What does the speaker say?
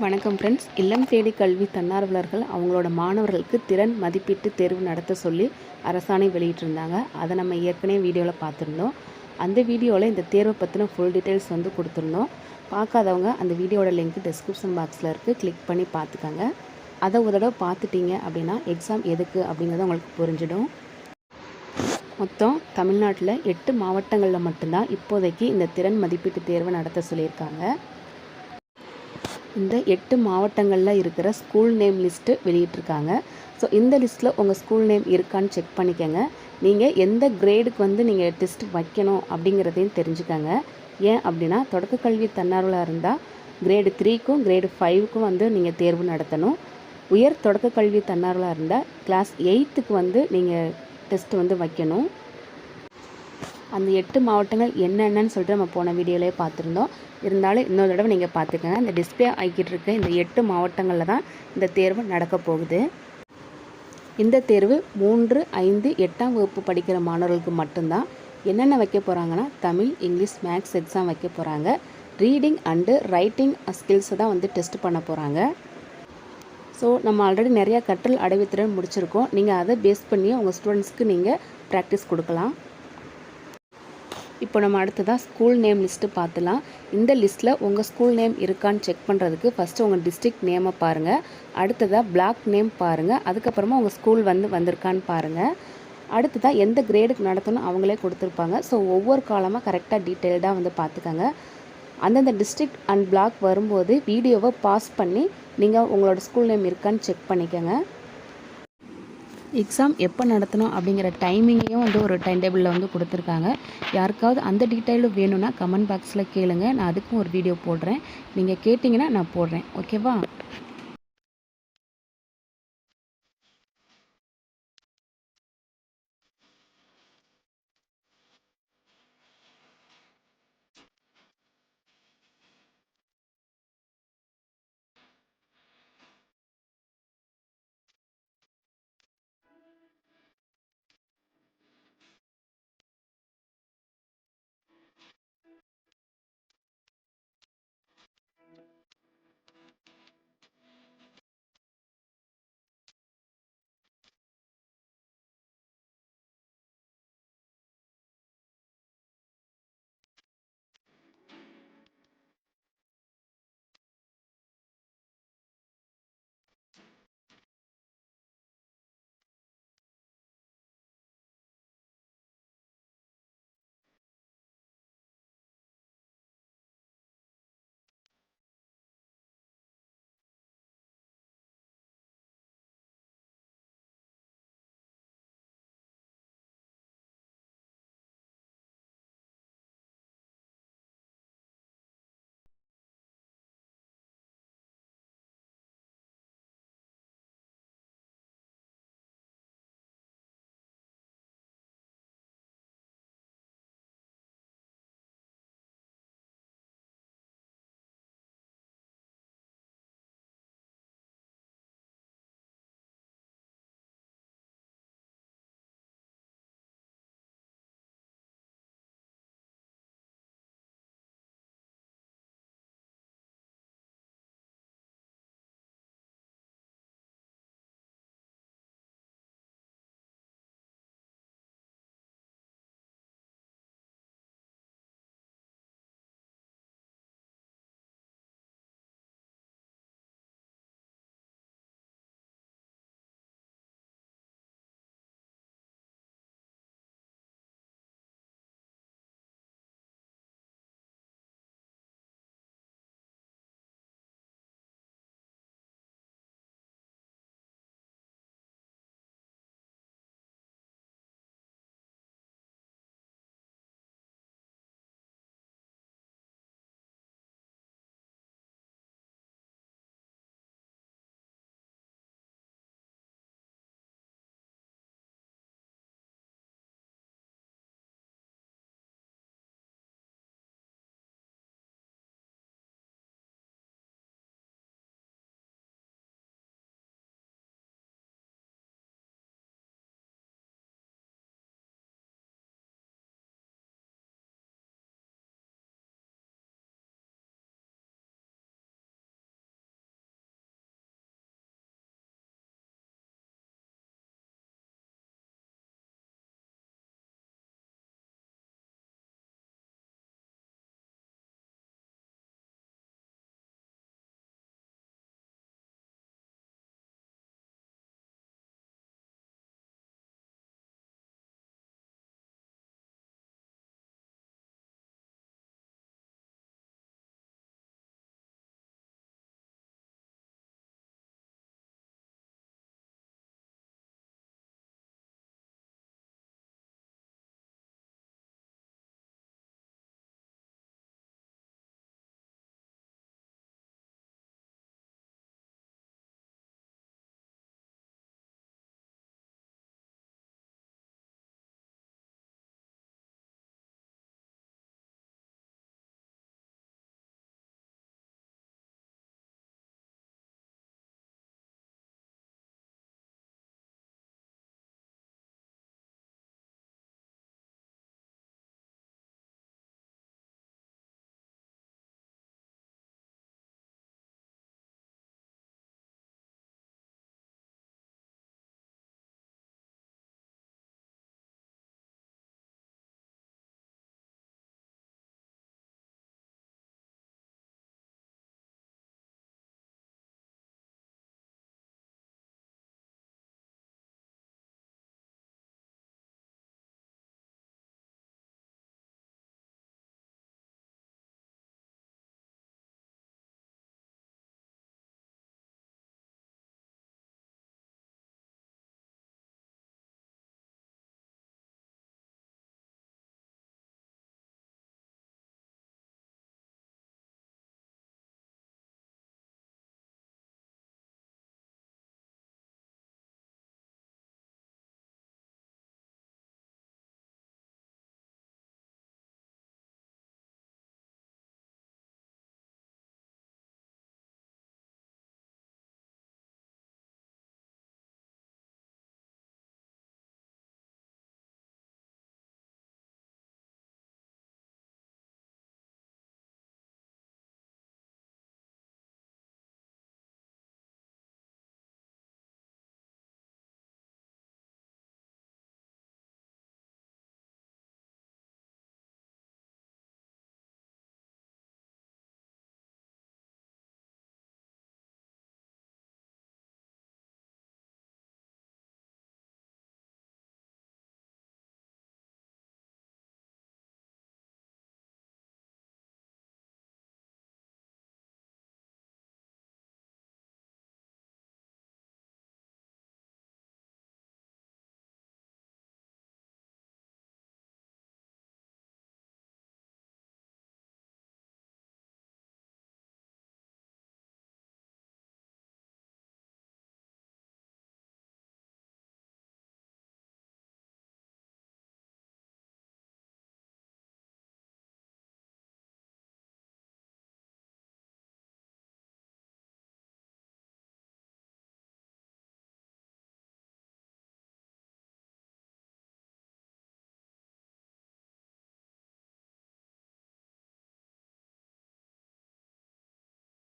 வணக்கம் ஃப்ரெண்ட்ஸ். இல்லம் தேடி கல்வி தன்னார்வலர்கள் அவங்களோட மாணவர்களுக்கு திறன் மதிப்பீட்டு தேர்வு நடத்த சொல்லி அரசாணை வெளியிட்டிருந்தாங்க. அதை நம்ம ஏற்கனவே வீடியோவில் பார்த்துருந்தோம். அந்த வீடியோவில் இந்த தேர்வை பற்றின ஃபுல் டீட்டெயில்ஸ் கொடுத்துருந்தோம். பார்க்காதவங்க அந்த வீடியோட லிங்க் டிஸ்கிரிப்ஷன் பாக்ஸில் இருக்குது, கிளிக் பண்ணி பார்த்துக்கோங்க. அதை ஒரு தடவை பார்த்துட்டிங்க அப்படின்னா எக்ஸாம் எதுக்கு அப்படிங்கிறது உங்களுக்கு புரிஞ்சிடும். மொத்தம் தமிழ்நாட்டில் 8 மாவட்டங்களில் மட்டும்தான் இப்போதைக்கு இந்த திறன் மதிப்பீட்டு தேர்வை நடத்த சொல்லியிருக்காங்க. இந்த 8 மாவட்டங்களில் இருக்கிற ஸ்கூல் நேம் லிஸ்ட்டு வெளியிட்டிருக்காங்க. ஸோ இந்த லிஸ்ட்டில் உங்கள் ஸ்கூல் நேம் இருக்கான்னு செக் பண்ணிக்கோங்க. நீங்கள் எந்த கிரேடுக்கு நீங்கள் டெஸ்ட் வைக்கணும் அப்படிங்கிறதையும் தெரிஞ்சுக்கோங்க. ஏன் அப்படின்னா தொடக்கக்கல்வி தன்னார்வலாக இருந்தால் கிரேடு 3க்கும் கிரேடு 5க்கும் நீங்கள் தேர்வு நடத்தணும். உயர் தொடக்கக்கல்வி தன்னார்வலாக இருந்தால் கிளாஸ் 8க்கு நீங்கள் டெஸ்ட் வைக்கணும். அந்த 8 மாவட்டங்கள் என்னென்னு சொல்லிட்டு நம்ம போன வீடியோவிலே பார்த்துருந்தோம். இருந்தாலும் இன்னொரு தடவை நீங்கள் பார்த்துக்கோங்க. இந்த டிஸ்பிளே ஆகிக்கிட்டு இருக்க இந்த 8 மாவட்டங்களில் தான் இந்த தேர்வு நடக்க போகுது. இந்த தேர்வு 3, 5, 8ஆம் வகுப்பு படிக்கிற மாணவர்களுக்கு மட்டும்தான். என்னென்ன வைக்க போகிறாங்கன்னா தமிழ், இங்கிலீஷ், மேக்ஸ் எக்ஸாம் வைக்க போகிறாங்க. ரீடிங் அண்டு ரைட்டிங் ஸ்கில்ஸை தான் டெஸ்ட் பண்ண போகிறாங்க. ஸோ நம்ம ஆல்ரெடி நிறையா கற்றல் அடைவுத்திறன் முடிச்சிருக்கோம். நீங்கள் அதை பேஸ் பண்ணி உங்கள் ஸ்டூடெண்ட்ஸ்க்கு நீங்கள் ப்ராக்டிஸ் கொடுக்கலாம். இப்போ நம்ம அடுத்ததாக ஸ்கூல் நேம் லிஸ்ட்டு பார்த்துலாம். இந்த லிஸ்ட்டில் உங்கள் ஸ்கூல் நேம் இருக்கான்னு செக் பண்ணுறதுக்கு ஃபஸ்ட்டு உங்கள் டிஸ்ட்ரிக்ட் நேமை பாருங்கள். அடுத்ததாக பிளாக் நேம் பாருங்கள். அதுக்கப்புறமா உங்கள் ஸ்கூல் வந்திருக்கான்னு பாருங்கள். அடுத்ததாக எந்த கிரேடுக்கு நடத்தணும் அவங்களே கொடுத்துருப்பாங்க. ஸோ ஒவ்வொரு காலமாக கரெக்டாக டீட்டெயில்டாக பார்த்துக்கோங்க. அந்தந்த டிஸ்ட்ரிக்ட் அண்ட் பிளாக் வரும்போது வீடியோவை பாஸ் பண்ணி நீங்கள் உங்களோட ஸ்கூல் நேம் இருக்கான்னு செக் பண்ணிக்கோங்க. எக்ஸாம் எப்போ நடத்தணும் அப்படிங்கிற டைமிங்கையும் ஒரு டைம் டேபிளில் கொடுத்துருக்காங்க. யாருக்காவது அந்த டீட்டெயிலும் வேணும்னா கமெண்ட் பாக்ஸில் கேளுங்க. நான் அதுக்கும் ஒரு வீடியோ போடுறேன். நீங்கள் கேட்டிங்கன்னா நான் போடுறேன். ஓகேவா?